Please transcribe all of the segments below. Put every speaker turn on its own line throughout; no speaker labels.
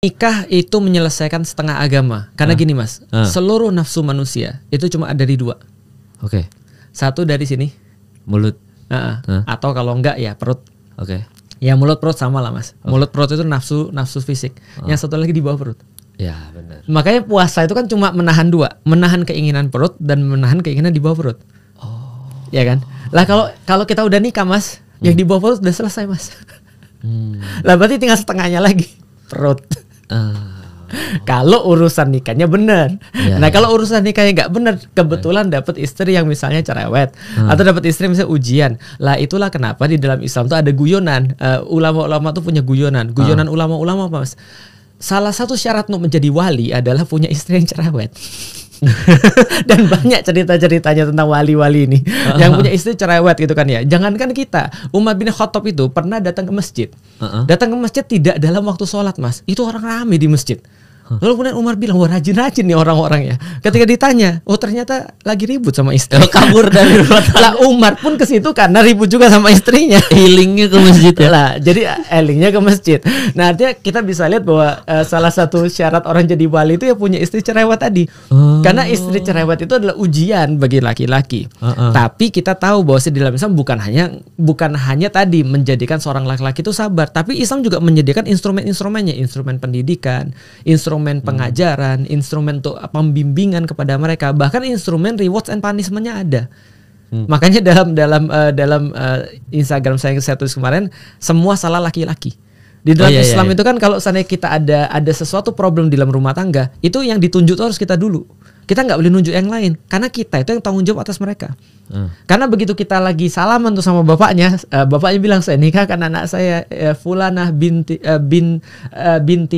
nikah itu menyelesaikan setengah agama. Karena gini mas, seluruh nafsu manusia itu cuma ada di dua.
Oke.
Satu dari sini,
Mulut.
atau kalau enggak ya perut.
Oke.
Ya mulut perut sama lah mas. Mulut perut itu nafsu fisik. Yang satu lagi di bawah perut.
Ya benar.
Makanya puasa itu kan cuma menahan dua, menahan keinginan perut dan menahan keinginan di bawah perut. Ya kan? Lah kalau kita udah nikah mas, yang di bawah perut udah selesai mas. Lah berarti tinggal setengahnya lagi perut. Kalau urusan nikahnya benar. Nah kalau urusan nikahnya nggak benar, kebetulan dapat istri yang misalnya cerewet atau dapat istri misalnya ujian. Lah itulah kenapa di dalam Islam tuh ada guyonan. Ulama-ulama tuh punya guyonan. Guyonan ulama-ulama apa mas? Salah satu syarat untuk menjadi wali adalah punya istri yang cerewet. Dan banyak cerita-ceritanya tentang wali-wali ini yang punya istri cerewet gitu kan ya. Jangankan kita, Umar bin Khattab itu pernah datang ke masjid. Datang ke masjid tidak dalam waktu sholat mas. Itu orang rame di masjid. Lalu kemudian Umar bilang, wah rajin-rajin nih orang-orang ya. Ketika ditanya, oh ternyata lagi ribut sama istri.
Kabur dari rumah.
Lah Umar pun ke situ karena ribut juga sama istrinya.
Healingnya ke masjid ya.
Lah, jadi healingnya ke masjid. Nah artinya kita bisa lihat bahwa salah satu syarat orang jadi wali itu ya punya istri cerewet tadi. Karena istri cerewet itu adalah ujian bagi laki-laki. Tapi kita tahu bahwa di dalam Islam bukan hanya tadi menjadikan seorang laki-laki itu sabar, tapi Islam juga menyediakan instrumen-instrumennya, instrumen pendidikan, instrumen pengajaran, instrumen untuk pembimbingan kepada mereka, bahkan instrumen rewards and punishment-nya ada. Makanya dalam Instagram saya tulis kemarin, semua salah laki-laki. Di dalam Islam itu kan kalau seandainya kita ada sesuatu problem di dalam rumah tangga, itu yang ditunjuk itu harus kita dulu. Kita nggak boleh nunjuk yang lain, karena kita itu yang tanggung jawab atas mereka. Karena begitu kita lagi salaman tuh sama bapaknya, bapaknya bilang saya nikahkan anak saya Fulanah binti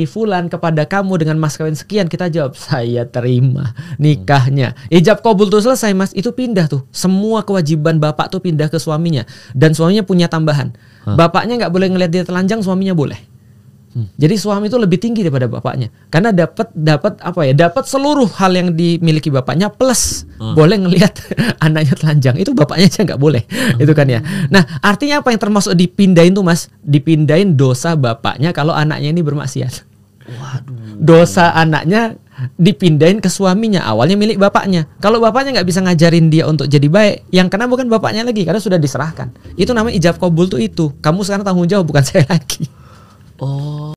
Fulan kepada kamu dengan mas kawin sekian. Kita jawab saya terima nikahnya. Ijab kabul tuh selesai mas, itu pindah tuh. Semua kewajiban bapak tuh pindah ke suaminya, dan suaminya punya tambahan. Bapaknya nggak boleh ngelihat dia telanjang, suaminya boleh. Jadi suami itu lebih tinggi daripada bapaknya karena dapat seluruh hal yang dimiliki bapaknya plus boleh ngelihat anaknya telanjang. Itu bapaknya aja nggak boleh. Itu kan ya. Nah artinya apa yang termasuk dipindahin tuh mas? Dipindahin dosa bapaknya kalau anaknya ini bermaksiat. Waduh. Dosa anaknya dipindahin ke suaminya, awalnya milik bapaknya. Kalau bapaknya nggak bisa ngajarin dia untuk jadi baik, yang kena bukan bapaknya lagi karena sudah diserahkan. Itu namanya ijab kabul tuh itu. Kamu sekarang tanggung jawab, bukan saya lagi.
Oh.